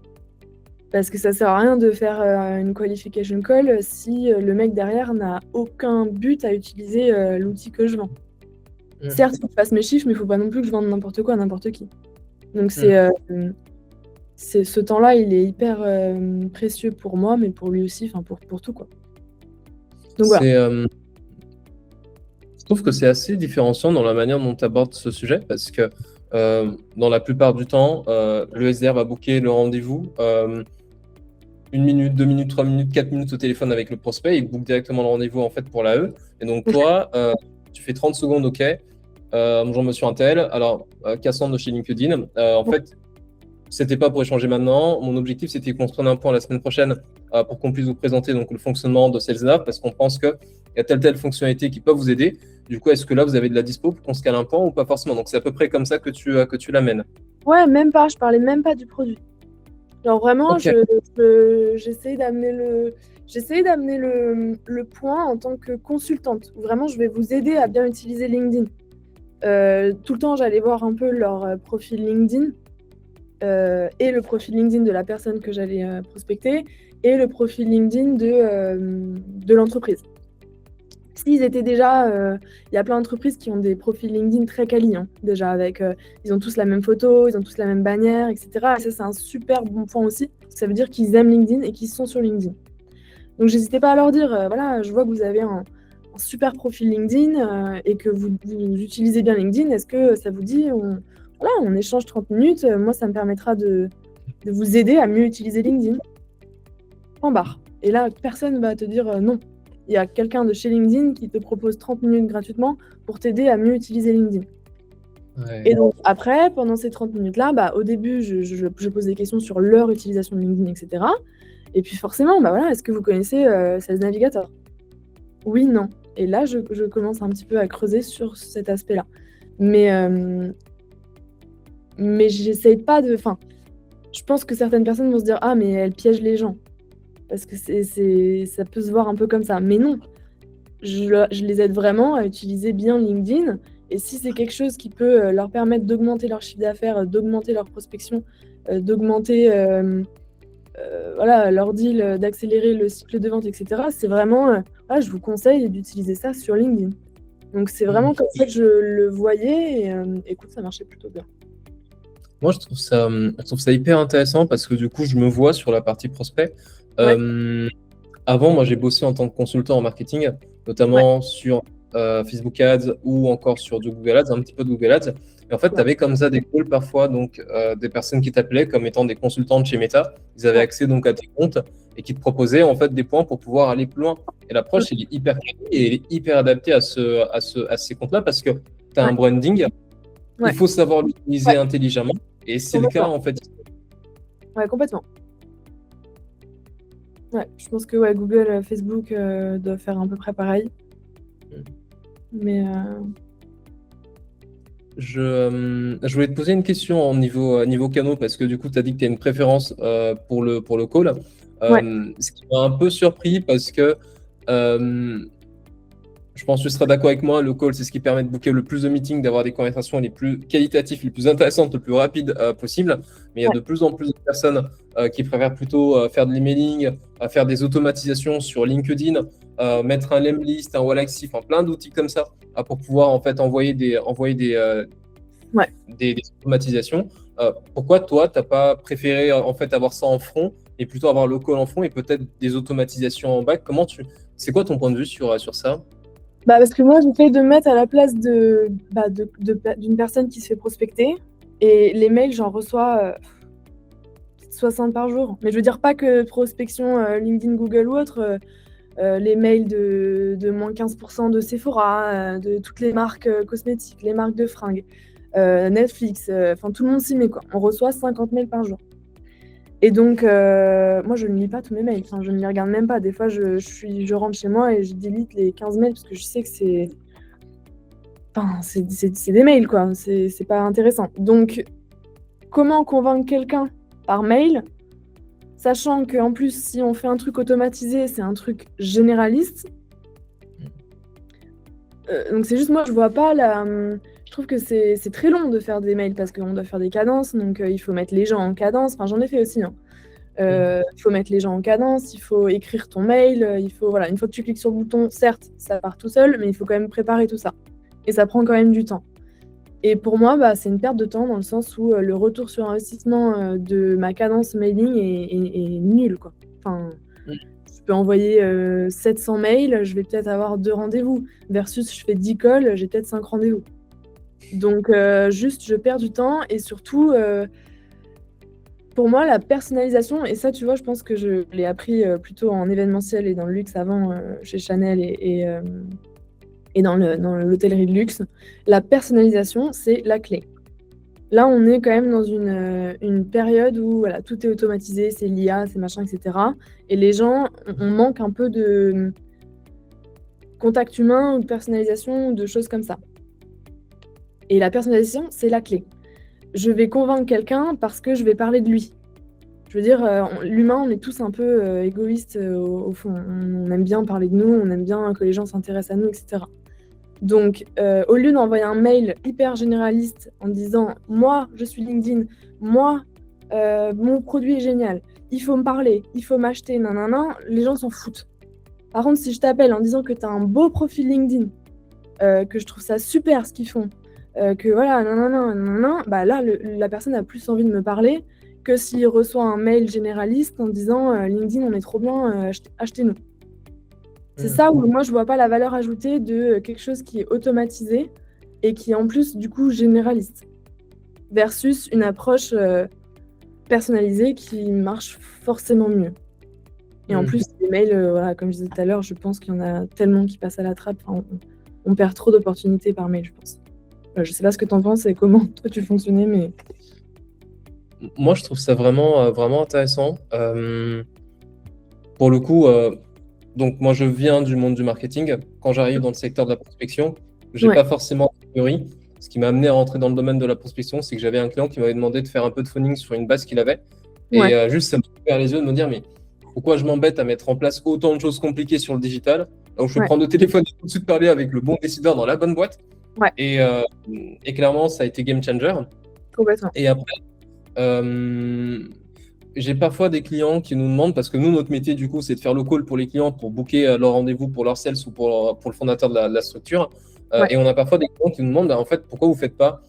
Parce que ça sert à rien de faire une qualification call si le mec derrière n'a aucun but à utiliser l'outil que je vends. Certes, il faut que je fasse mes chiffres, mais il ne faut pas non plus que je vende n'importe quoi à n'importe qui. Donc c'est ce temps-là, il est hyper précieux pour moi, mais pour lui aussi, enfin pour tout, quoi. Donc voilà. Je trouve que c'est assez différenciant dans la manière dont tu abordes ce sujet, parce que dans la plupart du temps, le SDR va booker le rendez-vous 1 minute, 2 minutes, 3 minutes, 4 minutes au téléphone avec le prospect, il book directement le rendez-vous en fait pour l'AE. Et donc toi, tu fais 30 secondes, OK. Bonjour monsieur Intel. Alors, Cassandre de chez LinkedIn. En fait, c'était pas pour échanger maintenant. Mon objectif, c'était qu'on se prenne un point la semaine prochaine pour qu'on puisse vous présenter donc le fonctionnement de SalesNav, parce qu'on pense qu'il y a telle fonctionnalité qui peut vous aider. Du coup, est-ce que là, vous avez de la dispo pour qu'on se cale un point ou pas forcément? Donc, c'est à peu près comme ça que tu l'amènes. Ouais, même pas. Je parlais même pas du produit. Genre vraiment, Okay. j'essaie d'amener le point en tant que consultante. Vraiment, je vais vous aider à bien utiliser LinkedIn. Tout le temps, j'allais voir un peu leur profil LinkedIn et le profil LinkedIn de la personne que j'allais prospecter et le profil LinkedIn de l'entreprise. S'ils étaient déjà, il y a plein d'entreprises qui ont des profils LinkedIn très quali, hein, déjà avec, ils ont tous la même photo, ils ont tous la même bannière, et cetera. Et ça, c'est un super bon point aussi. Ça veut dire qu'ils aiment LinkedIn et qu'ils sont sur LinkedIn. Donc, j'hésitais pas à leur dire, voilà, je vois que vous avez un super profil LinkedIn et que vous utilisez bien LinkedIn. Est-ce que ça vous dit, voilà, on échange 30 minutes. Moi, ça me permettra de vous aider à mieux utiliser LinkedIn. Point barre. Et là, personne va te dire non. Il y a quelqu'un de chez LinkedIn qui te propose 30 minutes gratuitement pour t'aider à mieux utiliser LinkedIn. Ouais. Et donc, après, pendant ces 30 minutes-là, au début, je pose des questions sur leur utilisation de LinkedIn, etc. Et puis forcément, voilà, est-ce que vous connaissez Sales Navigator? Oui, non. Et là, je commence un petit peu à creuser sur cet aspect-là. Mais j'essaye pas de... Enfin, je pense que certaines personnes vont se dire « Ah, mais elle piège les gens ». Parce que ça peut se voir un peu comme ça. Mais non, je les aide vraiment à utiliser bien LinkedIn. Et si c'est quelque chose qui peut leur permettre d'augmenter leur chiffre d'affaires, d'augmenter leur prospection, d'augmenter voilà, leur deal, d'accélérer le cycle de vente, etc., c'est vraiment, voilà, je vous conseille d'utiliser ça sur LinkedIn. Donc c'est vraiment comme ça que je le voyais. Et écoute, ça marchait plutôt bien. Moi, je trouve ça hyper intéressant parce que du coup, je me vois sur la partie prospect. Avant, moi, j'ai bossé en tant que consultant en marketing, notamment sur Facebook Ads ou encore sur du Google Ads, un petit peu de Google Ads. Et en fait, tu avais comme ça des calls parfois, donc des personnes qui t'appelaient comme étant des consultants de chez Meta. Ils avaient accès donc à tes comptes et qui te proposaient en fait des points pour pouvoir aller plus loin. Et l'approche, elle est hyper quali et elle est hyper adaptée à ces comptes-là parce que tu as un branding. Il faut savoir l'utiliser intelligemment. Et c'est le cas, en fait. Ouais, complètement. Ouais, je pense que Google, Facebook doivent faire à peu près pareil. Mais je voulais te poser une question en niveau canaux parce que du coup, tu as dit que tu as une préférence pour le call. Ce qui m'a un peu surpris parce que je pense que tu seras d'accord avec moi, le call, c'est ce qui permet de booker le plus de meetings, d'avoir des conversations les plus qualitatives, les plus intéressantes, les plus rapides possible. Mais il y a de plus en plus de personnes qui préfèrent plutôt faire de l'emailing, faire des automatisations sur LinkedIn, mettre un Lemlist, un Wallaxy, enfin plein d'outils comme ça pour pouvoir en fait envoyer des automatisations. Pourquoi toi, tu n'as pas préféré en fait avoir ça en front et plutôt avoir le call en front et peut-être des automatisations en back? C'est quoi ton point de vue sur ça? parce que moi, j'essaie de me mettre à la place d'une personne qui se fait prospecter. Et les mails, j'en reçois 60 par jour. Mais je veux dire pas que prospection LinkedIn, Google ou autre. Les mails de moins 15% de Sephora, de toutes les marques cosmétiques, les marques de fringues, Netflix, enfin tout le monde s'y met, quoi. On reçoit 50 mails par jour. Et donc, moi, je ne lis pas tous mes mails. Enfin, je ne les regarde même pas. Des fois, je rentre chez moi et je délite les 15 mails parce que je sais que c'est... Enfin, c'est des mails, quoi. C'est pas intéressant. Donc, comment convaincre quelqu'un par mail, sachant qu'en plus, si on fait un truc automatisé, c'est un truc généraliste. Donc, c'est juste, moi, je vois pas la... Je trouve que c'est très long de faire des mails parce qu'on doit faire des cadences. Donc, il faut mettre les gens en cadence. Enfin, j'en ai fait aussi, hein. Il faut mettre les gens en cadence, il faut écrire ton mail, une fois que tu cliques sur le bouton, certes, ça part tout seul, mais il faut quand même préparer tout ça. Et ça prend quand même du temps. Et pour moi, c'est une perte de temps dans le sens où le retour sur investissement de ma cadence mailing est nul, quoi. Enfin, je peux envoyer 700 mails, je vais peut-être avoir 2 rendez-vous, versus je fais 10 calls, j'ai peut-être 5 rendez-vous. Donc, juste, je perds du temps et surtout... Pour moi, la personnalisation, et ça, tu vois, je pense que je l'ai appris plutôt en événementiel et dans le luxe avant, chez Chanel et dans l'hôtellerie de luxe, la personnalisation, c'est la clé. Là, on est quand même dans une période où voilà, tout est automatisé, c'est l'IA, c'est machin, etc. Et les gens, on manque un peu de contact humain ou de personnalisation ou de choses comme ça. Et la personnalisation, c'est la clé. Je vais convaincre quelqu'un parce que je vais parler de lui. Je veux dire, l'humain, on est tous un peu égoïstes au fond. On aime bien parler de nous, on aime bien que les gens s'intéressent à nous, etc. Donc, au lieu d'envoyer un mail hyper généraliste en disant « Moi, je suis LinkedIn, moi, mon produit est génial, il faut me parler, il faut m'acheter, nanana », les gens s'en foutent. Par contre, si je t'appelle en disant que tu as un beau profil LinkedIn, que je trouve ça super ce qu'ils font, que voilà, nanana, nanana, bah là, la personne a plus envie de me parler que s'il reçoit un mail généraliste en disant LinkedIn, on est trop bien, achetez-nous. C'est Hmm. ça où moi, je vois pas la valeur ajoutée de quelque chose qui est automatisé et qui est en plus, du coup, généraliste, versus une approche personnalisée qui marche forcément mieux. Et en Hmm. plus, les mails, voilà, comme je disais tout à l'heure, je pense qu'il y en a tellement qui passent à la trappe. Enfin, on perd trop d'opportunités par mail, je pense. Je sais pas ce que tu en penses et comment toi tu fonctionnais, mais Moi, je trouve ça vraiment, vraiment intéressant. Pour le coup, donc moi, je viens du monde du marketing. Quand j'arrive dans le secteur de la prospection, j'ai ouais, pas forcément de théorie. Ce qui m'a amené à rentrer dans le domaine de la prospection, c'est que j'avais un client qui m'avait demandé de faire un peu de phoning sur une base qu'il avait. Et ouais, juste, ça m'a ouvert les yeux de me dire, mais pourquoi je m'embête à mettre en place autant de choses compliquées sur le digital? Donc, je peux ouais, prendre le téléphone et tout de suite parler avec le bon décideur dans la bonne boîte. ouais, Et, euh, et clairement, ça a été game changer. complètement. Et après, euh, j'ai parfois des clients qui nous demandent, parce que nous, notre métier, du coup, c'est de faire le call pour les clients pour booker leur rendez-vous pour leur sales ou pour le fondateur de la structure. Ouais, Et on a parfois des clients qui nous demandent, bah, en fait, pourquoi vous ne faites pas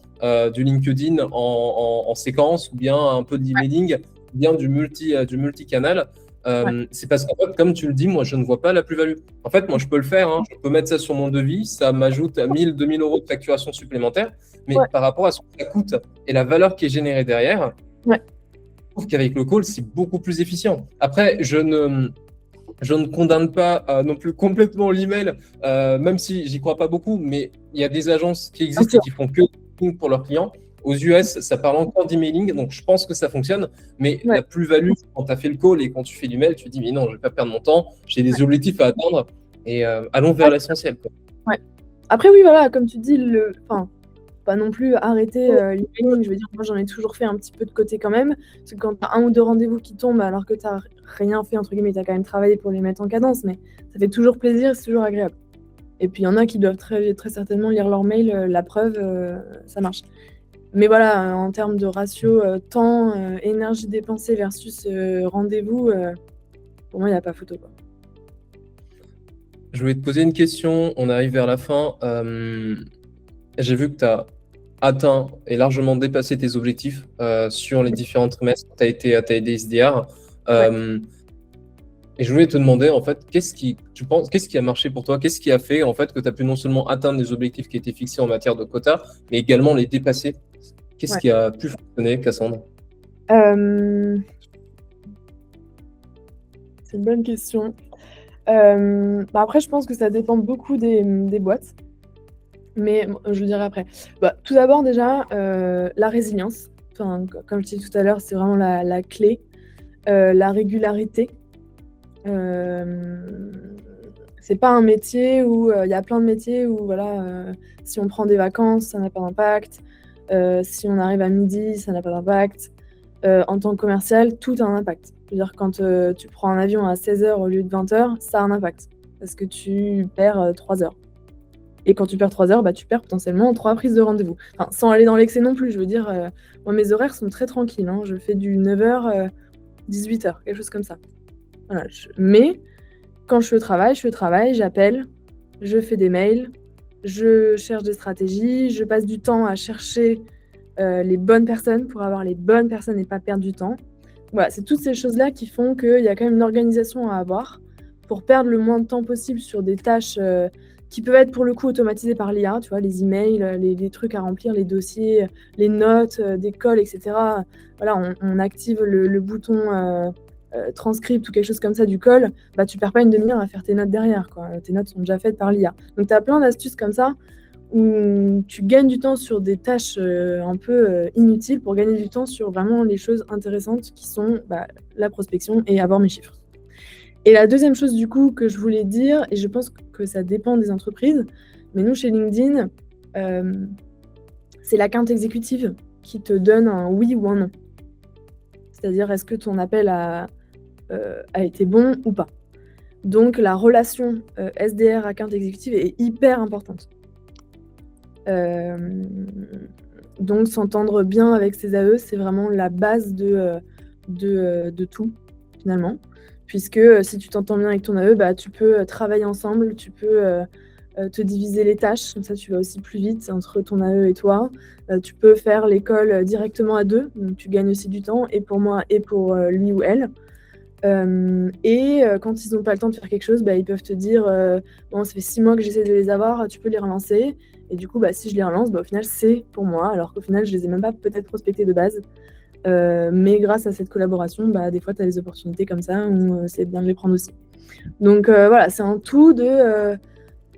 du LinkedIn en séquence ou bien un peu d'emailing, ou bien du multicanal. ouais, C'est parce qu'en fait, comme tu le dis, moi, je ne vois pas la plus-value. En fait, moi, je peux le faire, hein, je peux mettre ça sur mon devis, ça m'ajoute à 1000, 2000 euros de facturation supplémentaire, mais ouais, par rapport à ce que ça coûte et la valeur qui est générée derrière, ouais. je trouve qu'avec le call, c'est beaucoup plus efficient. Après, je ne condamne pas non plus complètement l'email, même si j'y crois pas beaucoup, mais il y a des agences qui Bien existent et sûr. qui font que du pour leurs clients. Aux US, ça parle encore d'emailing, donc je pense que ça fonctionne. Mais Ouais, la plus-value, quand tu as fait le call et quand tu fais l'email, tu te dis, mais non, je ne vais pas perdre mon temps, j'ai ouais. des objectifs à atteindre et allons vers l'essentiel, quoi. Ouais. Après, oui, voilà, comme tu dis, enfin, pas non plus arrêter l'emailing. Je veux dire, moi, j'en ai toujours fait un petit peu de côté quand même. Parce que quand tu as un ou deux rendez-vous qui tombent alors que tu n'as rien fait, entre guillemets, tu as quand même travaillé pour les mettre en cadence, mais ça fait toujours plaisir, c'est toujours agréable. Et puis, il y en a qui doivent très, très certainement lire leur mail, la preuve, ça marche. Mais voilà, en termes de ratio temps, énergie dépensée versus rendez-vous, pour moi, il n'y a pas photo, quoi. Je voulais te poser une question, on arrive vers la fin. J'ai vu que tu as atteint et largement dépassé tes objectifs sur les différents trimestres. Tu as été SDR. Ouais. Euh, et je voulais te demander, en fait, qu'est-ce qui a marché pour toi? Qu'est-ce qui a fait, en fait, que tu as pu non seulement atteindre les objectifs qui étaient fixés en matière de quota, mais également les dépasser? Qu'est-ce Ouais. qui a pu fonctionner, Cassandre? Euh, c'est une bonne question. Bah après, je pense que ça dépend beaucoup des boîtes, mais je le dirai après. Bah, tout d'abord, déjà, la résilience. Enfin, comme je disais tout à l'heure, c'est vraiment la clé. La régularité. Euh, c'est pas un métier où il y a plein de métiers où voilà, si on prend des vacances, ça n'a pas d'impact. Si on arrive à midi, ça n'a pas d'impact. En tant que commercial, tout a un impact. Je veux dire, quand tu prends un avion à 16h au lieu de 20h, ça a un impact. Parce que tu perds 3 heures. Et quand tu perds 3 heures, bah, tu perds potentiellement 3 prises de rendez-vous. Enfin, sans aller dans l'excès non plus, je veux dire, moi, mes horaires sont très tranquilles, hein. Je fais du 9h, 18h, quelque chose comme ça. Voilà, mais quand je suis au travail, j'appelle, je fais des mails, je cherche des stratégies, je passe du temps à chercher les bonnes personnes pour avoir les bonnes personnes et pas perdre du temps. Voilà, c'est toutes ces choses-là qui font qu'il y a quand même une organisation à avoir pour perdre le moins de temps possible sur des tâches qui peuvent être pour le coup automatisées par l'IA, tu vois, les emails, les trucs à remplir, les dossiers, les notes des calls, etc. Voilà, on active le bouton transcript ou quelque chose comme ça du call, bah, tu perds pas une demi-heure à faire tes notes derrière, quoi. Tes notes sont déjà faites par l'IA. Donc tu as plein d'astuces comme ça où tu gagnes du temps sur des tâches un peu inutiles pour gagner du temps sur vraiment les choses intéressantes qui sont bah, la prospection et avoir mes chiffres. Et la deuxième chose du coup que je voulais dire, et je pense que ça dépend des entreprises, mais nous chez LinkedIn, c'est l'account exécutive qui te donne un oui ou un non. C'est-à-dire est-ce que ton appel a été bon ou pas. Donc la relation SDR account exécutive est hyper importante. Donc s'entendre bien avec ses AE, c'est vraiment la base de tout, finalement. puisque si tu t'entends bien avec ton AE, bah, tu peux travailler ensemble, tu peux te diviser les tâches, comme ça tu vas aussi plus vite entre ton AE et toi. Tu peux faire l'école directement à deux, donc tu gagnes aussi du temps, et pour moi et pour lui ou elle. Quand ils n'ont pas le temps de faire quelque chose, bah, ils peuvent te dire bon, ça fait 6 mois que j'essaie de les avoir, tu peux les relancer. Et du coup, bah, si je les relance, bah, au final, c'est pour moi, alors qu'au final, je les ai même pas peut-être prospectés de base. Mais grâce à cette collaboration, bah, des fois, tu as des opportunités comme ça où c'est bien de les prendre aussi. Donc voilà, c'est un tout de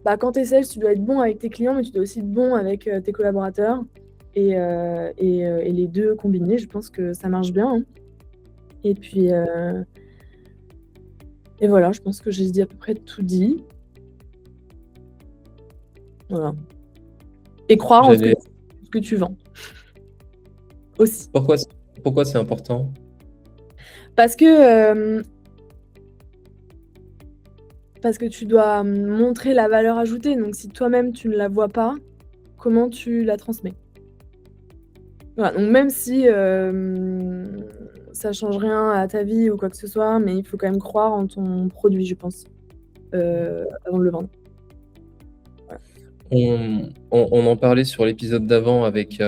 quand tu es sales, tu dois être bon avec tes clients, mais tu dois aussi être bon avec tes collaborateurs. Et les deux combinés, je pense que ça marche bien, hein. Et puis, et voilà, je pense que j'ai dit à peu près tout dit. Voilà. Et croire en ce que tu vends. Aussi. Pourquoi c'est important? Parce que tu dois montrer la valeur ajoutée. Donc, si toi-même, tu ne la vois pas, comment tu la transmets? Voilà. Donc, même si ça change rien à ta vie ou quoi que ce soit, mais il faut quand même croire en ton produit, je pense, avant de le vendre. On en parlait sur l'épisode d'avant avec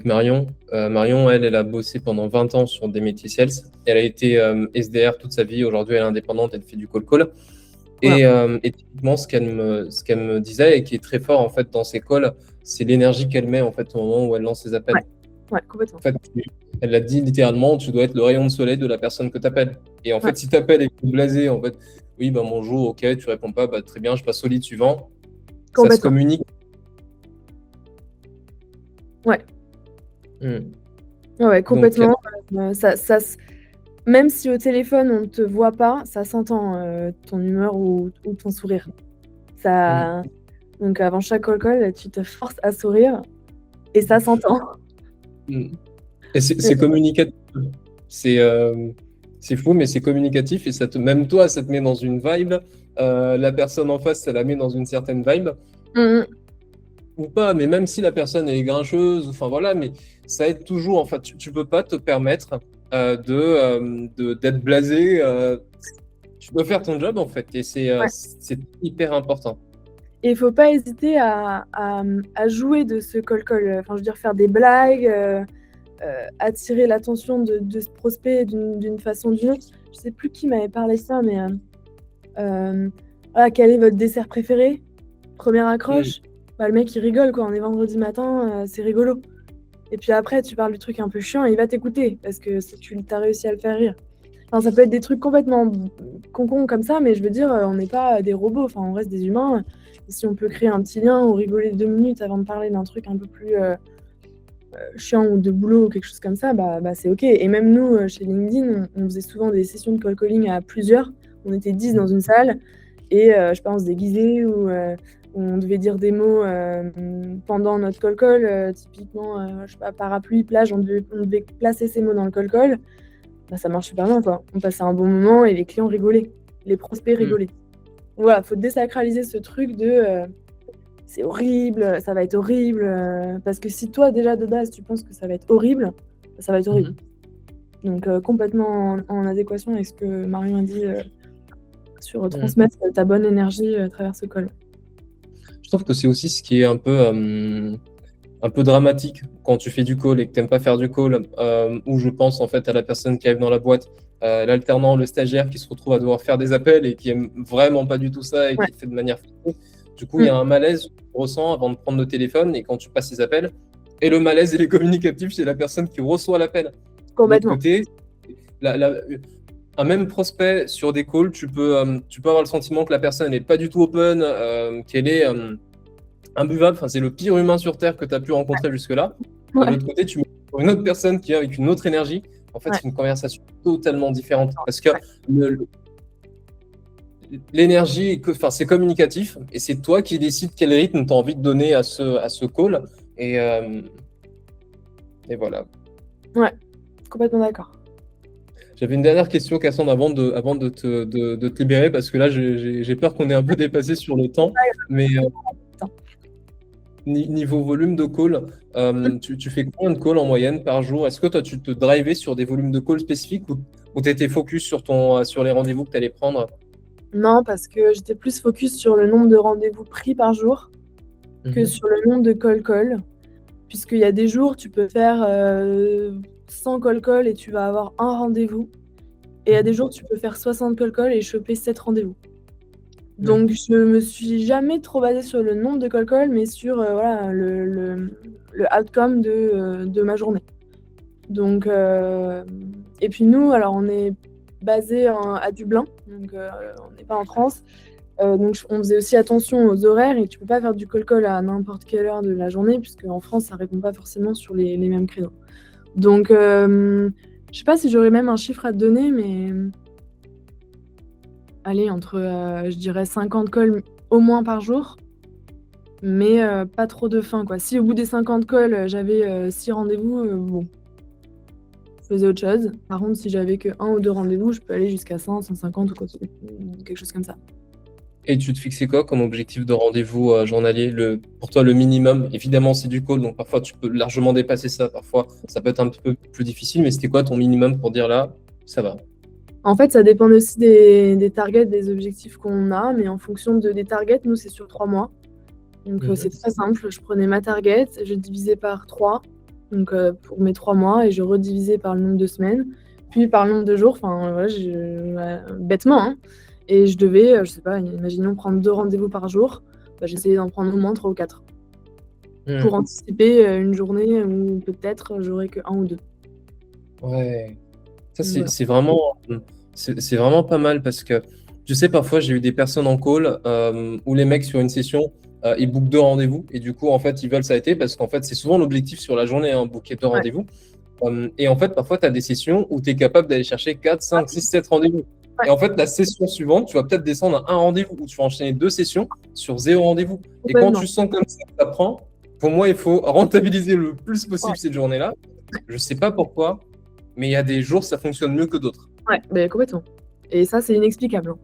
Marion. Marion, elle a bossé pendant 20 ans sur des métiers sales. Elle a été SDR toute sa vie. Aujourd'hui, elle est indépendante, elle fait du call. Voilà. Et typiquement, ce qu'elle me disait et qui est très fort en fait dans ses calls, c'est l'énergie qu'elle met en fait au moment où elle lance ses appels. Ouais, complètement. En fait, elle l'a dit littéralement, tu dois être le rayon de soleil de la personne que tu appelles. Et en fait, si tu appelles et que tu es blasé, en fait, oui, bah, bonjour, ok, tu réponds pas, bah, très bien, je passe au lead suivant. Ça se communique. Ouais. Ouais, complètement. Même si au téléphone, on ne te voit pas, ça s'entend, ton humeur ou ton sourire. Donc avant chaque call, tu te forces à sourire et ça s'entend. Et c'est communicatif. C'est fou, mais c'est communicatif et même toi, ça te met dans une vibe. La personne en face, ça la met dans une certaine vibe. Ou pas, mais même si la personne est grincheuse, enfin voilà, mais ça aide toujours. Enfin, tu peux pas te permettre d'être blasé. Tu dois faire ton job en fait, et c'est hyper important. Et il faut pas hésiter à jouer de ce call. Enfin, je veux dire, faire des blagues, attirer l'attention de ce prospect d'une façon ou d'une autre. Je sais plus qui m'avait parlé de ça, mais voilà, quel est votre dessert préféré? Première accroche. Bah, le mec il rigole quoi, on est vendredi matin, c'est rigolo. Et puis après tu parles du truc un peu chiant et il va t'écouter parce que tu as réussi à le faire rire. Enfin, ça peut être des trucs complètement con comme ça, mais je veux dire, on n'est pas des robots, enfin on reste des humains. Et si on peut créer un petit lien ou rigoler 2 minutes avant de parler d'un truc un peu plus chiant ou de boulot ou quelque chose comme ça, bah c'est ok. Et même nous, chez LinkedIn, on faisait souvent des sessions de call calling à plusieurs. On était 10 dans une salle et je sais pas, on se déguisait ou on devait dire des mots pendant notre call, typiquement, je sais pas, parapluie, plage, on devait placer ces mots dans le call. Bah, ça marche super bien, quoi. On passait un bon moment et les clients rigolaient, les prospects rigolaient. Voilà, faut désacraliser ce truc de c'est horrible, ça va être horrible. Parce que si toi, déjà de base, tu penses que ça va être horrible, ça va être horrible. Donc, complètement en adéquation avec ce que Marion a dit sur transmettre ta bonne énergie à travers ce call. Je trouve que c'est aussi ce qui est un peu dramatique quand tu fais du call et que tu n'aimes pas faire du call, où je pense en fait à la personne qui arrive dans la boîte, l'alternant, le stagiaire qui se retrouve à devoir faire des appels et qui aime vraiment pas du tout ça et qui fait de manière fou. Du coup, il y a un malaise que tu ressens avant de prendre le téléphone et quand tu passes les appels. Et le malaise, il est communicatif chez la personne qui reçoit l'appel. De l'autre côté, un même prospect sur des calls, tu peux avoir le sentiment que la personne n'est pas du tout open, qu'elle est imbuvable. Enfin, c'est le pire humain sur Terre que tu as pu rencontrer jusque-là. De l'autre côté, tu mets une autre personne qui est avec une autre énergie. En fait, c'est une conversation totalement différente. Parce que l'énergie, c'est communicatif et c'est toi qui décides quel rythme tu as envie de donner à ce call. Et voilà. Ouais, complètement d'accord. J'avais une dernière question, Cassandre, avant de te libérer, parce que là, j'ai peur qu'on ait un peu dépassé sur le temps. Mais niveau volume de call, tu fais combien de calls en moyenne par jour? Est-ce que toi, tu te drivais sur des volumes de calls spécifiques Ou tu étais focus sur les rendez-vous que tu allais prendre? Non, parce que j'étais plus focus sur le nombre de rendez-vous pris par jour que Mhm. sur le nombre de call-call. Puisqu'il y a des jours, tu peux faire 100 call-call et tu vas avoir un rendez-vous. Et il y a des jours, tu peux faire 60 call-call et choper 7 rendez-vous. Mhm. Donc, je me suis jamais trop basée sur le nombre de call-call, mais sur voilà, le outcome de ma journée. Donc, et puis nous, alors on est basé à Dublin, donc on n'est pas en France. Donc on faisait aussi attention aux horaires et tu peux pas faire du call-call à n'importe quelle heure de la journée, puisque en France, ça répond pas forcément sur les mêmes créneaux. Donc, je sais pas si j'aurais même un chiffre à te donner, mais allez, entre, je dirais 50 calls au moins par jour, mais pas trop de faim, quoi. Si au bout des 50 calls, j'avais 6 rendez-vous, bon, je faisais autre chose. Par contre, si j'avais que 1 ou 2 rendez-vous, je peux aller jusqu'à 100, 150 ou quelque chose comme ça. Et tu te fixais quoi comme objectif de rendez-vous journalier? Pour toi, le minimum, évidemment, c'est du call, donc parfois tu peux largement dépasser ça, parfois ça peut être un petit peu plus difficile, mais c'était quoi ton minimum pour dire là, ça va? En fait, ça dépend aussi des targets, des objectifs qu'on a, mais en fonction des targets, nous, c'est sur 3 mois. Donc, c'est Mhm. très simple. Je prenais ma target, je divisais par 3, donc pour mes 3 mois, et je redivisais par le nombre de semaines, puis par le nombre de jours, enfin, voilà, bêtement, hein. Et je devais, je sais pas, imaginons prendre 2 rendez-vous par jour, bah, j'essayais d'en prendre au moins 3 ou 4 pour Mhm. anticiper une journée où peut-être j'aurais que 1 ou 2. Ouais. Ça, Donc voilà. c'est vraiment pas mal parce que tu sais, parfois j'ai eu des personnes en call où les mecs sur une session, ils bookent 2 rendez-vous et du coup, en fait, ils veulent s'arrêter parce qu'en fait, c'est souvent l'objectif sur la journée, hein, booker deux Ouais. rendez-vous. Et en fait, parfois, tu as des sessions où tu es capable d'aller chercher 4 5 6 7 rendez-vous. Et Ouais, en fait, la session suivante, tu vas peut-être descendre à un rendez-vous ou tu vas enchaîner 2 sessions sur 0 rendez-vous. Et quand complètement. tu sens comme ça que ça prend, pour moi, il faut rentabiliser le plus Ouais, possible cette journée-là. Je sais pas pourquoi, mais il y a des jours, ça fonctionne mieux que d'autres. ouais, beh, complètement. Et ça, c'est inexplicable, hein.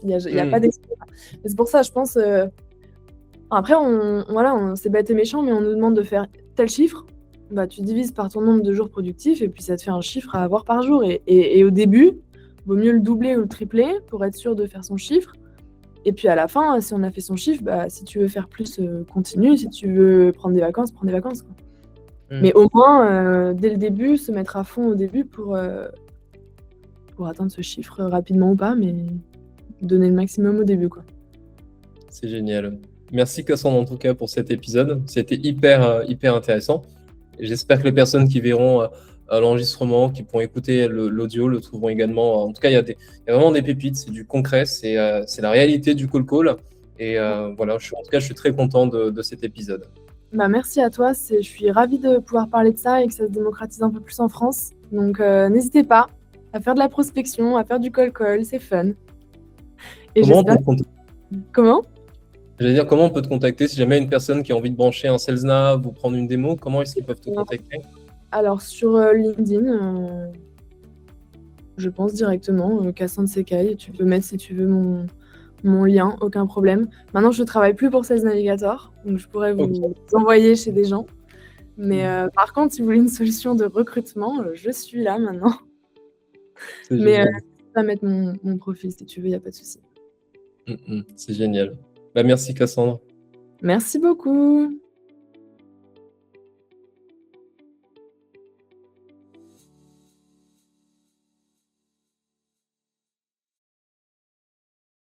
Il y a pas Hmm. d'explication. Et c'est pour ça, je pense, après voilà, c'est bête et méchant, mais on nous demande de faire tel chiffre, bah, tu divises par ton nombre de jours productifs et puis ça te fait un chiffre à avoir par jour et au début, vaut mieux le doubler ou le tripler pour être sûr de faire son chiffre et puis à la fin, si on a fait son chiffre, bah, si tu veux faire plus, continue, si tu veux prendre des vacances, prends des vacances, quoi. Hmm. Mais au moins, dès le début, se mettre à fond au début pour atteindre ce chiffre rapidement ou pas, mais donner le maximum au début, quoi. C'est génial. Merci Cassandre en tout cas pour cet épisode. C'était hyper intéressant. Et j'espère que les personnes qui verront l'enregistrement, qui pourront écouter l'audio, le trouveront également. En tout cas, il y a vraiment des pépites, c'est du concret, c'est la réalité du call. Et voilà, en tout cas, je suis très content de cet épisode. Bah, merci à toi, je suis ravie de pouvoir parler de ça et que ça se démocratise un peu plus en France. Donc n'hésitez pas à faire de la prospection, à faire du call, c'est fun. Et Comment on peut j'espère. te contacter? Comment? J'allais dire, comment on peut te contacter si jamais une personne qui a envie de brancher un SalesNav ou prendre une démo, comment est-ce qu'ils peuvent te contacter? Alors sur LinkedIn, je pense directement, Cassandre Sekai. Tu peux mettre si tu veux mon lien, aucun problème. Maintenant, je ne travaille plus pour Sales Navigator, donc je pourrais Ok. vous envoyer chez des gens. Mais par contre, si vous voulez une solution de recrutement, je suis là maintenant. C'est Mais génial. tu vas mettre mon profil si tu veux, il n'y a pas de souci. C'est génial. Bah, merci Cassandre. Merci beaucoup.